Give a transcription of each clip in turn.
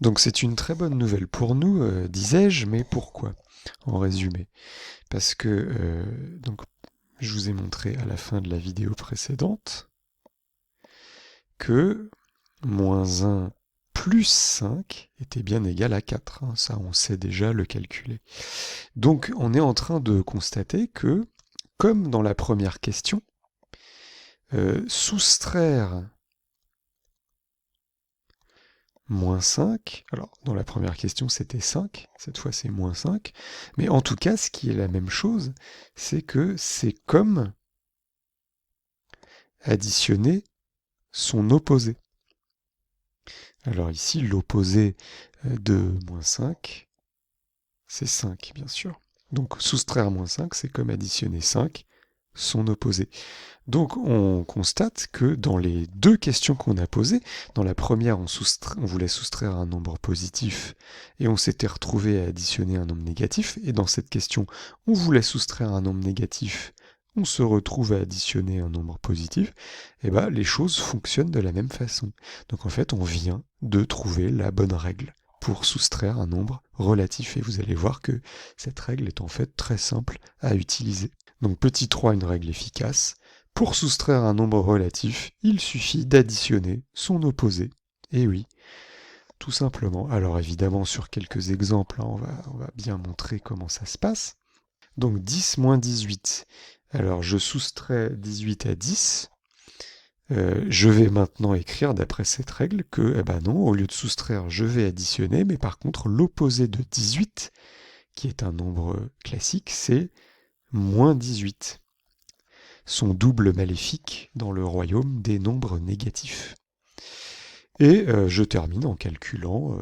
Donc c'est une très bonne nouvelle pour nous, disais-je, mais pourquoi? En résumé. Parce que donc, je vous ai montré à la fin de la vidéo précédente que -1 plus 5 était bien égal à 4. Hein. Ça, on sait déjà le calculer. Donc on est en train de constater que, comme dans la première question, soustraire -5, alors dans la première question c'était 5, cette fois c'est -5, mais en tout cas ce qui est la même chose, c'est que c'est comme additionner son opposé. Alors ici l'opposé de -5, c'est 5 bien sûr. Donc soustraire -5 c'est comme additionner 5, son opposé. Donc on constate que dans les deux questions qu'on a posées, dans la première on voulait soustraire un nombre positif et on s'était retrouvé à additionner un nombre négatif, et dans cette question on voulait soustraire un nombre négatif, on se retrouve à additionner un nombre positif, et bien les choses fonctionnent de la même façon. Donc en fait on vient de trouver la bonne règle pour soustraire un nombre relatif, et vous allez voir que cette règle est en fait très simple à utiliser. Donc petit 3, une règle efficace. Pour soustraire un nombre relatif, il suffit d'additionner son opposé. Et oui, tout simplement. Alors évidemment, sur quelques exemples, hein, on va bien montrer comment ça se passe. Donc 10 moins 18. Alors je soustrais 18 à 10. Je vais maintenant écrire d'après cette règle que, eh ben non, au lieu de soustraire, je vais additionner, mais par contre, l'opposé de 18, qui est un nombre classique, c'est moins 18. Son double maléfique dans le royaume des nombres négatifs. Et je termine en calculant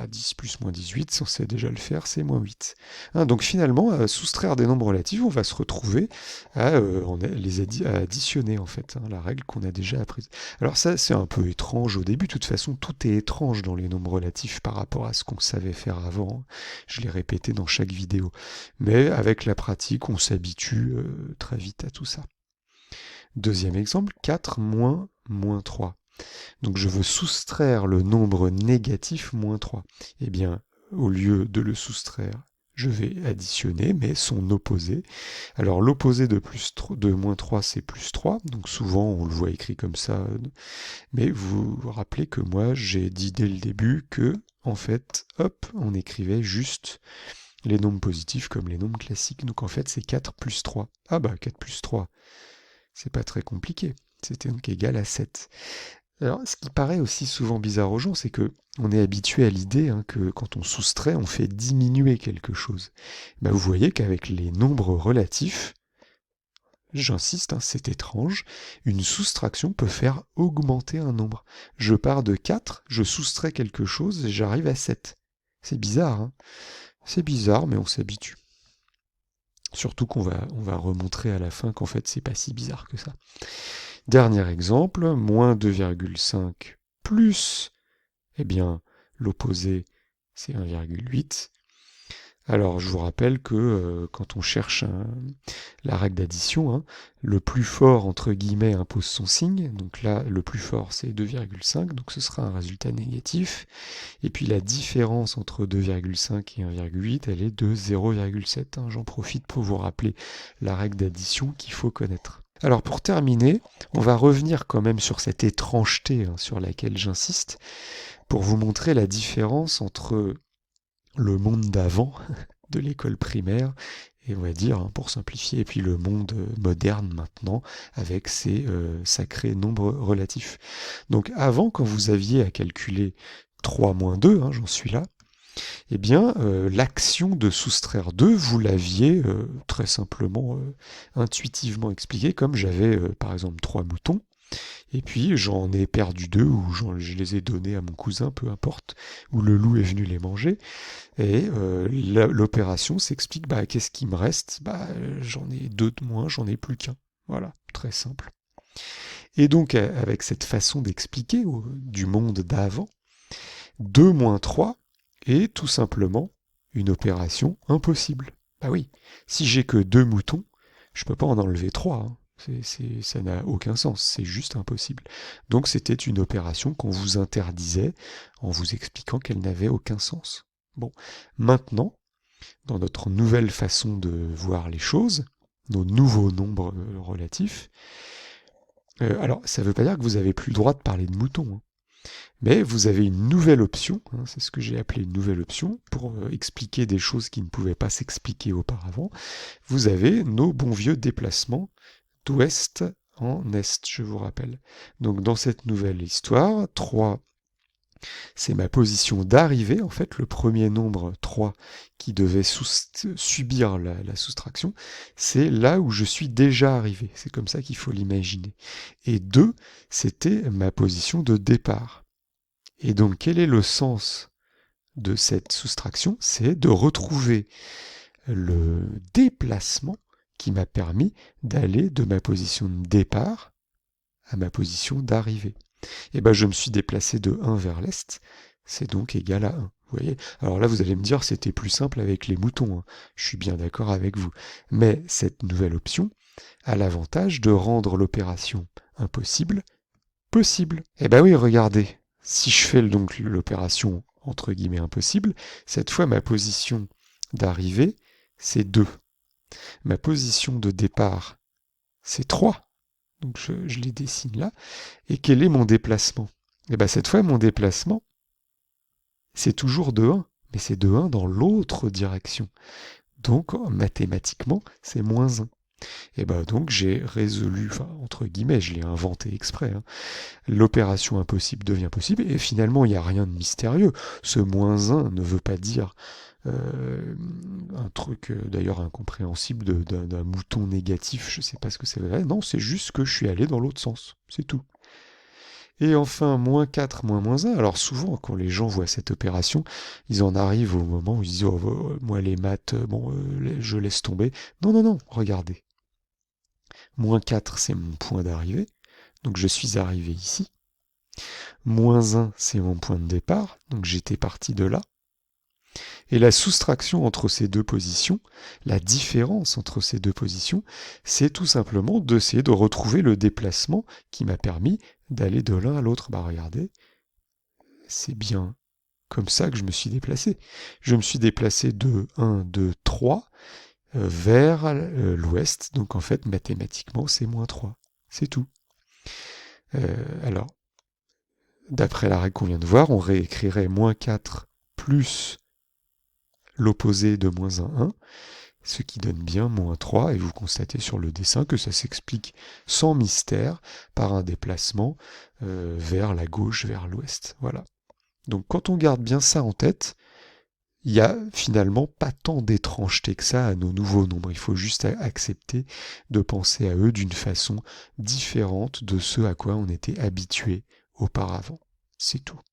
10 plus moins 18, si on sait déjà le faire, c'est moins 8. Hein, donc finalement, à soustraire des nombres relatifs, on va se retrouver à, à additionner en fait, hein, la règle qu'on a déjà apprise. Alors ça, c'est un peu étrange au début, de toute façon, tout est étrange dans les nombres relatifs par rapport à ce qu'on savait faire avant. Je l'ai répété dans chaque vidéo. Mais avec la pratique, on s'habitue très vite à tout ça. Deuxième exemple, 4 moins moins 3. Donc je veux soustraire le nombre négatif moins 3. Eh bien, au lieu de le soustraire, je vais additionner, mais son opposé. Alors l'opposé de moins 3, c'est plus 3. Donc souvent, on le voit écrit comme ça. Mais vous vous rappelez que moi, j'ai dit dès le début que, en fait, hop, on écrivait juste les nombres positifs comme les nombres classiques. Donc en fait, c'est 4 plus 3. Ah bah, 4 plus 3, c'est pas très compliqué. C'était donc égal à 7. Alors, ce qui paraît aussi souvent bizarre aux gens, c'est que on est habitué à l'idée que quand on soustrait, on fait diminuer quelque chose. Ben, vous voyez qu'avec les nombres relatifs, j'insiste, c'est étrange, une soustraction peut faire augmenter un nombre. Je pars de 4, je soustrais quelque chose et j'arrive à 7. C'est bizarre, hein. C'est bizarre, mais on s'habitue. Surtout on va remontrer à la fin qu'en fait, c'est pas si bizarre que ça. Dernier exemple, moins 2,5 plus, eh bien, l'opposé, c'est 1,8. Alors, je vous rappelle que quand on cherche la règle d'addition, hein, le plus fort, entre guillemets, impose son signe. Donc là, le plus fort, c'est 2,5, donc ce sera un résultat négatif. Et puis la différence entre 2,5 et 1,8, elle est de 0,7. Hein. J'en profite pour vous rappeler la règle d'addition qu'il faut connaître. Alors pour terminer, on va revenir quand même sur cette étrangeté sur laquelle j'insiste, pour vous montrer la différence entre le monde d'avant, de l'école primaire, et on va dire, pour simplifier, et puis le monde moderne maintenant, avec ses sacrés nombres relatifs. Donc avant, quand vous aviez à calculer 3 moins 2, j'en suis là, eh bien, l'action de soustraire 2, vous l'aviez très simplement, intuitivement expliqué, comme j'avais par exemple 3 moutons, et puis j'en ai perdu 2, ou je les ai donnés à mon cousin, peu importe, ou le loup est venu les manger, et l'opération s'explique, qu'est-ce qui me reste? J'en ai 2 de moins, j'en ai plus qu'un. Voilà, très simple. Et donc, avec cette façon d'expliquer du monde d'avant, 2 moins 3 est tout simplement une opération impossible. Bah oui, si j'ai que 2 moutons, je peux pas en enlever 3. Ça n'a aucun sens, c'est juste impossible. Donc c'était une opération qu'on vous interdisait en vous expliquant qu'elle n'avait aucun sens. Bon, maintenant, dans notre nouvelle façon de voir les choses, nos nouveaux nombres relatifs, alors ça ne veut pas dire que vous n'avez plus le droit de parler de moutons, hein. Mais vous avez une nouvelle option, hein, c'est ce que j'ai appelé une nouvelle option, pour expliquer des choses qui ne pouvaient pas s'expliquer auparavant. Vous avez nos bons vieux déplacements d'ouest en est, je vous rappelle. Donc dans cette nouvelle histoire, 3, c'est ma position d'arrivée, en fait, le premier nombre 3 qui devait subir la soustraction, c'est là où je suis déjà arrivé. C'est comme ça qu'il faut l'imaginer. Et 2, c'était ma position de départ. Et donc, quel est le sens de cette soustraction? C'est de retrouver le déplacement qui m'a permis d'aller de ma position de départ à ma position d'arrivée. Et ben je me suis déplacé de 1 vers l'est, c'est donc égal à 1. Vous voyez? Alors là, vous allez me dire, c'était plus simple avec les moutons, hein. Je suis bien d'accord avec vous. Mais cette nouvelle option a l'avantage de rendre l'opération impossible possible. Eh ben oui, regardez. Si je fais donc l'opération entre guillemets impossible, cette fois ma position d'arrivée, c'est 2. Ma position de départ, c'est 3. Donc je les dessine là. Et quel est mon déplacement? Et bien cette fois, mon déplacement, c'est toujours de 1, mais c'est de 1 dans l'autre direction. Donc mathématiquement, c'est moins 1. Et ben donc j'ai résolu, enfin entre guillemets, je l'ai inventé exprès, hein. L'opération impossible devient possible, et finalement il n'y a rien de mystérieux. Ce moins 1 ne veut pas dire un truc d'ailleurs incompréhensible d'un mouton négatif, je sais pas ce que c'est vrai. Non, c'est juste que je suis allé dans l'autre sens, c'est tout. Et enfin, moins 4, moins 1. Alors souvent, quand les gens voient cette opération, ils en arrivent au moment où ils disent oh, moi les maths, bon, je laisse tomber. Non, non, non, regardez. Moins 4, c'est mon point d'arrivée. Donc je suis arrivé ici. Moins 1, c'est mon point de départ. Donc j'étais parti de là. Et la soustraction entre ces deux positions, la différence entre ces deux positions, c'est tout simplement d'essayer de retrouver le déplacement qui m'a permis d'aller de l'un à l'autre. Bah regardez, c'est bien comme ça que je me suis déplacé. Je me suis déplacé de 1, 2, 3 vers l'ouest. Donc en fait, mathématiquement, c'est moins 3. C'est tout. Alors, d'après la règle qu'on vient de voir, on réécrirait moins 4 plus l'opposé de moins 1, ce qui donne bien moins 3, et vous constatez sur le dessin que ça s'explique sans mystère par un déplacement vers la gauche, vers l'ouest. Voilà. Donc quand on garde bien ça en tête, il n'y a finalement pas tant d'étrangeté que ça à nos nouveaux nombres. Il faut juste accepter de penser à eux d'une façon différente de ce à quoi on était habitué auparavant. C'est tout.